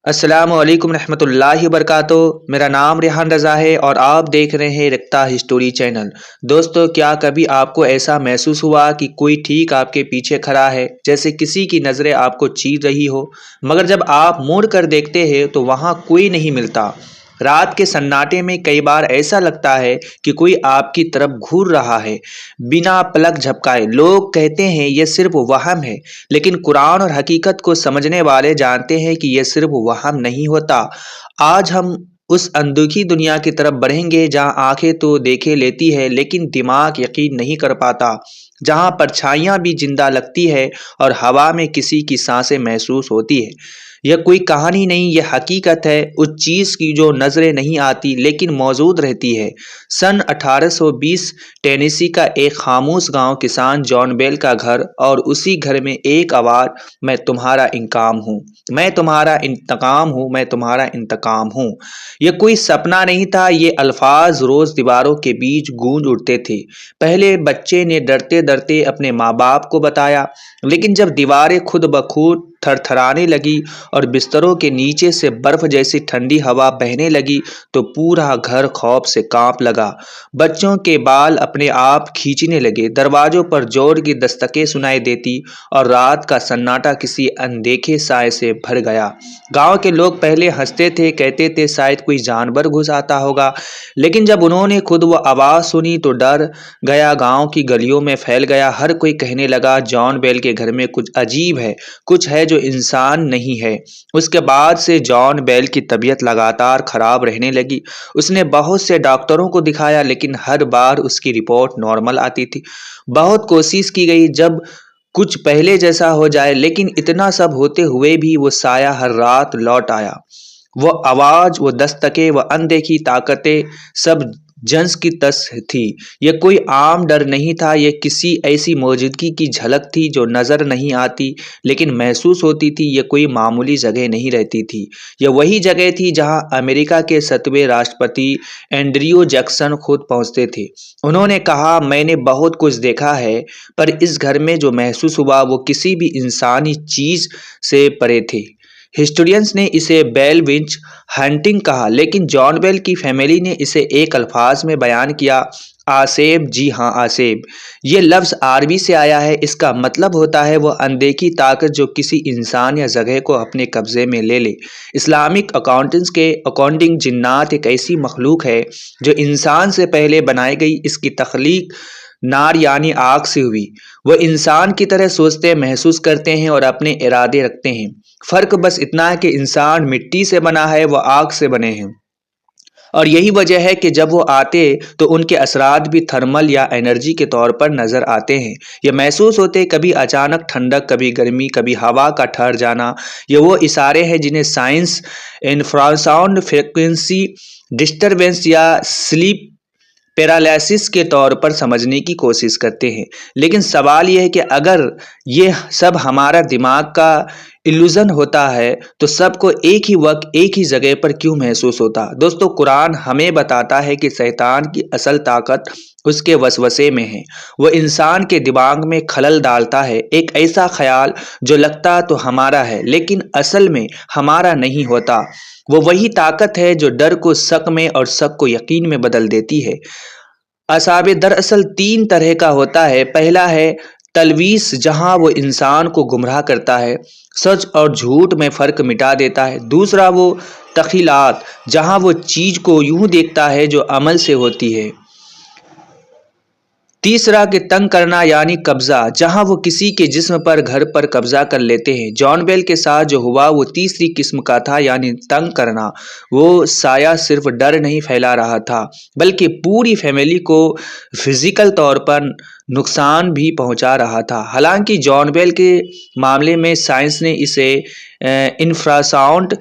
السلام علیکم رحمۃ اللہ وبرکاتہ۔ میرا نام ریحان رضا ہے اور آپ دیکھ رہے ہیں رکھتا ہسٹوری چینل۔ دوستو، کیا کبھی آپ کو ایسا محسوس ہوا کہ کوئی ٹھیک آپ کے پیچھے کھڑا ہے، جیسے کسی کی نظریں آپ کو چیر رہی ہو، مگر جب آپ مڑ کر دیکھتے ہیں تو وہاں کوئی نہیں ملتا؟ رات کے سناٹے میں کئی بار ایسا لگتا ہے کہ کوئی آپ کی طرف گھور رہا ہے بنا پلک جھپکائے۔ لوگ کہتے ہیں یہ صرف وہم ہے، لیکن قرآن اور حقیقت کو سمجھنے والے جانتے ہیں کہ یہ صرف وہم نہیں ہوتا۔ آج ہم اس اندوکھی دنیا کی طرف بڑھیں گے جہاں آنکھیں تو دیکھے لیتی ہے لیکن دماغ یقین نہیں کر پاتا، جہاں پرچھائیاں بھی زندہ لگتی ہے اور ہوا میں کسی کی سانسیں محسوس ہوتی ہے۔ یہ کوئی کہانی نہیں، یہ حقیقت ہے، اس چیز کی جو نظریں نہیں آتی لیکن موجود رہتی ہے۔ سن 1820 ٹینیسی کا ایک خاموش گاؤں، کسان جان بیل کا گھر، اور اسی گھر میں ایک آواز، میں تمہارا انتقام ہوں، میں تمہارا انتقام ہوں، میں تمہارا انتقام ہوں۔ یہ کوئی سپنا نہیں تھا، یہ الفاظ روز دیواروں کے بیچ گونج اٹھتے تھے۔ پہلے بچے نے ڈرتے ڈرتے اپنے ماں باپ کو بتایا، لیکن جب دیواریں خود بخود تھر تھرانے لگی اور بستروں کے نیچے سے برف جیسی ٹھنڈی ہوا بہنے لگی تو پورا گھر خوف سے کانپ لگا۔ بچوں کے بال اپنے آپ کھینچنے لگے، دروازوں پر زور کی دستکیں سنائی دیتی اور رات کا سناٹا کسی اندیکھے سائے سے بھر گیا۔ گاؤں کے لوگ پہلے ہنستے تھے، کہتے تھے شاید کوئی جانور گھس آتا ہوگا، لیکن جب انہوں نے خود وہ آواز سنی تو ڈر گیا گاؤں کی گلیوں میں پھیل گیا۔ ہر کوئی کہنے لگا جان بیل کے گھر میں کچھ عجیب ہے، کچھ ہے جو انسان نہیں ہے۔ اس کے بعد سے جان بیل کی طبیعت لگاتار خراب رہنے لگی۔ اس نے بہت سے ڈاکٹروں کو دکھایا لیکن ہر بار اس کی رپورٹ نارمل آتی تھی۔ بہت کوشش کی گئی جب کچھ پہلے جیسا ہو جائے، لیکن اتنا سب ہوتے ہوئے بھی وہ سایہ ہر رات لوٹ آیا۔ وہ آواز، وہ دستکیں، وہ اندیکھی طاقتیں سب جنس کی طرز تھی۔ یہ کوئی عام ڈر نہیں تھا، یہ کسی ایسی موجودگی کی جھلک تھی جو نظر نہیں آتی لیکن محسوس ہوتی تھی۔ یہ کوئی معمولی جگہ نہیں رہتی تھی، یہ وہی جگہ تھی جہاں امریکہ کے 7ویں راشٹرپتی اینڈریو جیکسن خود پہنچتے تھے۔ انہوں نے کہا، میں نے بہت کچھ دیکھا ہے، پر اس گھر میں جو محسوس ہوا وہ کسی بھی انسانی چیز سے پرے تھے۔ ہسٹورینز نے اسے بیل ونچ ہنٹنگ کہا، لیکن جان بیل کی فیملی نے اسے ایک الفاظ میں بیان کیا، آسیب۔ جی ہاں، آسیب۔ یہ لفظ عربی سے آیا ہے، اس کا مطلب ہوتا ہے وہ اندیکھی طاقت جو کسی انسان یا جگہ کو اپنے قبضے میں لے لے۔ اسلامک اکاؤنٹنٹس کے اکارڈنگ جنات ایک ایسی مخلوق ہے جو انسان سے پہلے بنائی گئی۔ اس کی تخلیق نار یعنی آگ سے ہوئی۔ وہ انسان کی طرح سوچتے، محسوس کرتے ہیں اور اپنے ارادے رکھتے ہیں۔ فرق بس اتنا ہے کہ انسان مٹی سے بنا ہے، وہ آگ سے بنے ہیں، اور یہی وجہ ہے کہ جب وہ آتے تو ان کے اثرات بھی تھرمل یا انرجی کے طور پر نظر آتے ہیں۔ یہ محسوس ہوتے، کبھی اچانک ٹھنڈک، کبھی گرمی، کبھی ہوا کا ٹھہر جانا۔ یہ وہ اشارے ہیں جنہیں سائنس انفراساؤنڈ فریکوینسی ڈسٹربنس یا سلیپ پیرالائسس کے طور پر سمجھنے کی کوشش کرتے ہیں۔ لیکن سوال یہ ہے کہ اگر یہ سب ہمارا دماغ کا الوژن ہوتا ہے تو سب کو ایک ہی وقت ایک ہی جگہ پر کیوں محسوس ہوتا؟ دوستو، قرآن ہمیں بتاتا ہے کہ شیطان کی اصل طاقت اس کے وسوسے میں ہے۔ وہ انسان کے دماغ میں خلل ڈالتا ہے، ایک ایسا خیال جو لگتا تو ہمارا ہے لیکن اصل میں ہمارا نہیں ہوتا۔ وہ وہی طاقت ہے جو ڈر کو شک میں اور شک کو یقین میں بدل دیتی ہے۔ اعصاب دراصل 3 طرح کا ہوتا ہے۔ پہلا ہے تلویث، جہاں وہ انسان کو گمراہ کرتا ہے، سچ اور جھوٹ میں فرق مٹا دیتا ہے۔ دوسرا وہ تخیلات، جہاں وہ چیز کو یوں دیکھتا ہے جو عمل سے ہوتی ہے۔ تیسرا کہ تنگ کرنا یعنی قبضہ، جہاں وہ کسی کے جسم پر، گھر پر قبضہ کر لیتے ہیں۔ جان بیل کے ساتھ جو ہوا وہ تیسری قسم کا تھا، یعنی تنگ کرنا۔ وہ سایہ صرف ڈر نہیں پھیلا رہا تھا بلکہ پوری فیملی کو فزیکل طور پر نقصان بھی پہنچا رہا تھا۔ حالانکہ جان بیل کے معاملے میں سائنس نے اسے انفراساؤنڈ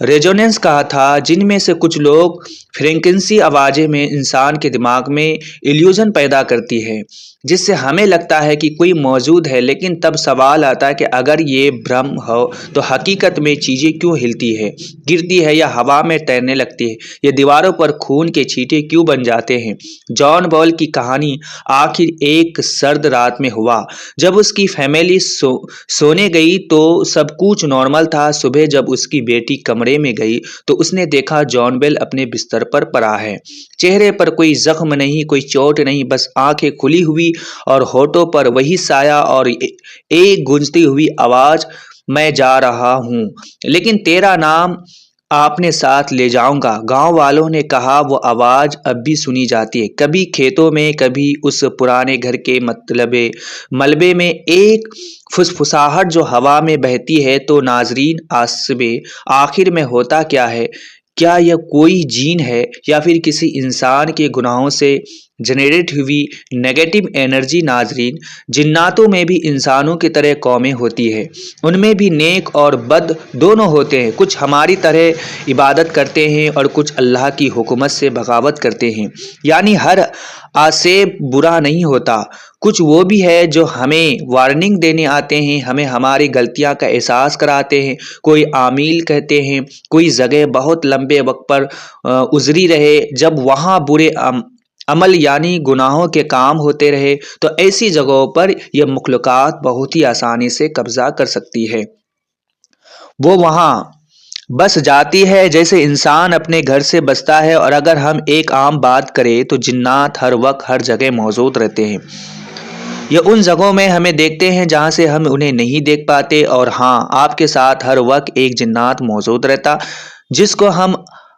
ریزونینس کہا تھا، جن میں سے کچھ لوگ فریکوینسی آوازیں میں انسان کے دماغ میں الوژن پیدا کرتی ہے۔ جس سے ہمیں لگتا ہے کہ کوئی موجود ہے، لیکن تب سوال آتا ہے کہ اگر یہ بھرم ہو تو حقیقت میں چیزیں کیوں ہلتی ہے، گرتی ہے یا ہوا میں تیرنے لگتی ہے؟ یہ دیواروں پر خون کے چھینٹے کیوں بن جاتے ہیں؟ جان بال کی کہانی آخر ایک سرد رات میں ہوا جب اس کی فیملی سونے گئی تو سب کچھ نارمل تھا۔ صبح جب اس کی بیٹی کمرے میں گئی تو اس نے دیکھا جان بیل اپنے بستر پر پڑا ہے۔ چہرے پر کوئی زخم نہیں، کوئی چوٹ نہیں، بس آنکھیں کھلی ہوئی اور ہونٹوں پر وہی سایہ اور ایک گونجتی ہوئی آواز، میں جا رہا ہوں لیکن تیرا نام اپنے ساتھ لے جاؤں گا۔ گاؤں والوں نے کہا وہ آواز اب بھی سنی جاتی ہے، کبھی کھیتوں میں، کبھی اس پرانے گھر کے ملبے میں، ایک فسفساہٹ جو ہوا میں بہتی ہے۔ تو ناظرین، آخر میں ہوتا کیا ہے؟ کیا یہ کوئی جین ہے یا پھر کسی انسان کے گناہوں سے جنریٹ ہوئی نیگیٹو انرجی؟ ناظرین، جناتوں میں بھی انسانوں کی طرح قومیں ہوتی ہیں، ان میں بھی نیک اور بد دونوں ہوتے ہیں۔ کچھ ہماری طرح عبادت کرتے ہیں اور کچھ اللہ کی حکمت سے بغاوت کرتے ہیں، یعنی ہر عاصب برا نہیں ہوتا۔ کچھ وہ بھی ہے جو ہمیں وارننگ دینے آتے ہیں، ہمیں ہماری غلطیاں کا احساس کراتے ہیں، کوئی آمیل کہتے ہیں، کوئی جگہ بہت لمبے وقت پر عذری رہے جب وہاں برے عمل یعنی گناہوں کے کام ہوتے رہے، تو ایسی جگہوں پر یہ مخلوقات بہت ہی آسانی سے قبضہ کر سکتی ہے۔ وہ وہاں بس جاتی ہے جیسے انسان اپنے گھر سے بستا ہے، اور اگر ہم ایک عام بات کریں تو جنات ہر وقت ہر جگہ موجود رہتے ہیں۔ یہ ان جگہوں میں ہمیں دیکھتے ہیں جہاں سے ہم انہیں نہیں دیکھ پاتے، اور ہاں، آپ کے ساتھ ہر وقت ایک جنات موجود رہتا جس کو ہم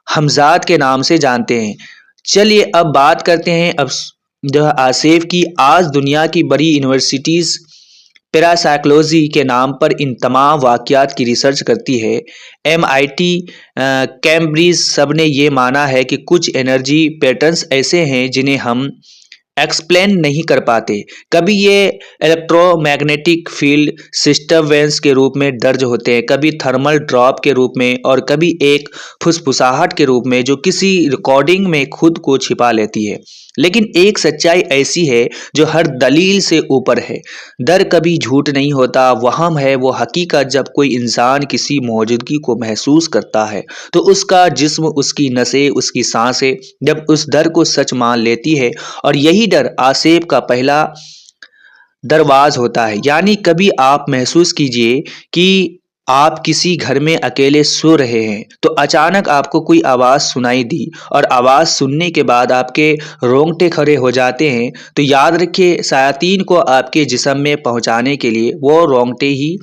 حمزات کے نام سے جانتے ہیں۔ چلیے اب بات کرتے ہیں جو آصف کی۔ آج دنیا کی بڑی یونیورسٹیز پیراسائیکولوجی کے نام پر ان تمام واقعات کی ریسرچ کرتی ہے۔ MIT، کیمبرج، سب نے یہ مانا ہے کہ کچھ انرجی پیٹرنز ایسے ہیں جنہیں ہم ایکسپلین نہیں کر پاتے۔ کبھی یہ electromagnetic field system waves کے روپ میں درج ہوتے ہیں، کبھی تھرمل ڈراپ کے روپ میں، اور کبھی ایک فسفساہٹ کے روپ میں جو کسی ریکارڈنگ میں خود کو چھپا لیتی ہے۔ لیکن ایک سچائی ایسی ہے جو ہر دلیل سے اوپر ہے۔ ڈر کبھی جھوٹ نہیں ہوتا، وہم ہے وہ حقیقت۔ جب کوئی انسان کسی موجودگی کو محسوس کرتا ہے تو اس کا جسم، اس کی نسیں، اس کی سانسیں جب اس ڈر کو سچ مان لیتی ہے، اور یہی ڈر آصف کا پہلا درواز ہوتا ہے۔ یعنی کبھی آپ محسوس کیجئے کہ آپ کسی گھر میں اکیلے سو رہے ہیں تو اچانک آپ کو کوئی آواز سنائی دی، اور آواز سننے کے بعد آپ کے رونگٹے کھڑے ہو جاتے ہیں، تو یاد رکھیے شیاطین کو آپ کے جسم میں پہنچانے کے لیے وہ رونگٹے ہی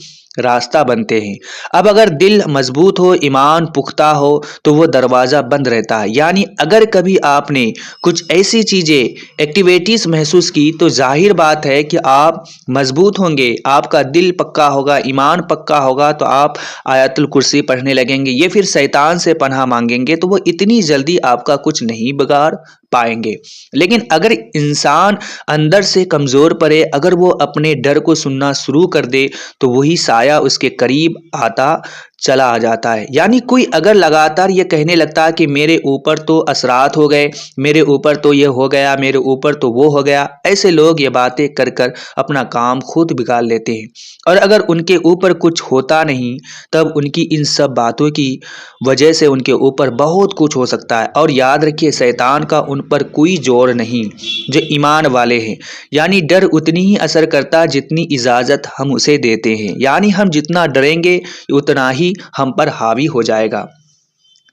راستہ بنتے ہیں۔ اب اگر دل مضبوط ہو، ایمان پختہ ہو، تو وہ دروازہ بند رہتا ہے۔ یعنی اگر کبھی آپ نے کچھ ایسی چیزیں، ایکٹیویٹیز محسوس کی تو ظاہر بات ہے کہ آپ مضبوط ہوں گے، آپ کا دل پکا ہوگا، ایمان پکا ہوگا، تو آپ آیت الکرسی پڑھنے لگیں گے، یہ پھر شیطان سے پناہ مانگیں گے تو وہ اتنی جلدی آپ کا کچھ نہیں بگاڑ پائیں گے۔ لیکن اگر انسان اندر سے کمزور پڑے، اگر وہ اپنے ڈر کو سننا شروع کر دے، تو وہی سایہ اس کے قریب آتا چلا آ جاتا ہے۔ یعنی کوئی اگر لگاتار یہ کہنے لگتا ہے کہ میرے اوپر تو اثرات ہو گئے، میرے اوپر تو یہ ہو گیا، میرے اوپر تو وہ ہو گیا، ایسے لوگ یہ باتیں کر کر اپنا کام خود بگاڑ لیتے ہیں۔ اور اگر ان کے اوپر کچھ ہوتا نہیں، تب ان کی ان سب باتوں کی وجہ سے ان کے اوپر بہت کچھ ہو سکتا ہے۔ اور یاد رکھیے، شیطان کا ان پر کوئی زور نہیں جو ایمان والے ہیں۔ یعنی ڈر اتنی ہی اثر کرتا جتنی اجازت ہم اسے دیتے ہیں، یعنی ہم جتنا ڈریں گے اتنا ہی ہم پر حاوی ہو جائے گا۔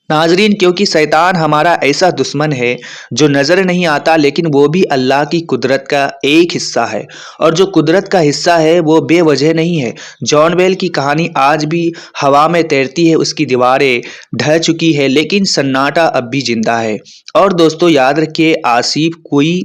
ناظرین، کیونکہ شیطان ہمارا ایسا دشمن ہے جو نظر نہیں آتا، لیکن وہ بھی اللہ کی قدرت کا ایک حصہ ہے، اور جو قدرت کا حصہ ہے وہ بے وجہ نہیں ہے۔ جان بیل کی کہانی آج بھی ہوا میں تیرتی ہے، اس کی دیواریں ڈھہ چکی ہے، لیکن سناٹا اب بھی زندہ ہے۔ اور دوستو یاد رکھیے، آصف کوئی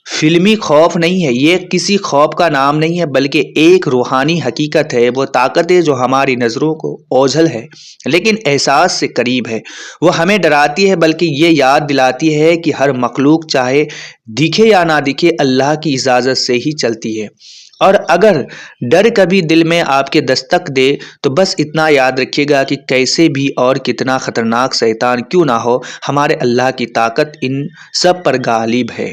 فلمی خوف نہیں ہے، یہ کسی خوف کا نام نہیں ہے، بلکہ ایک روحانی حقیقت ہے۔ وہ طاقت ہے جو ہماری نظروں کو اوجھل ہے لیکن احساس سے قریب ہے۔ وہ ہمیں ڈراتی ہے بلکہ یہ یاد دلاتی ہے کہ ہر مخلوق چاہے دکھے یا نہ دکھے، اللہ کی اجازت سے ہی چلتی ہے۔ اور اگر ڈر کبھی دل میں آپ کے دستک دے تو بس اتنا یاد رکھیے گا کہ کیسے بھی اور کتنا خطرناک شیطان کیوں نہ ہو، ہمارے اللہ کی طاقت ان سب پر غالب ہے۔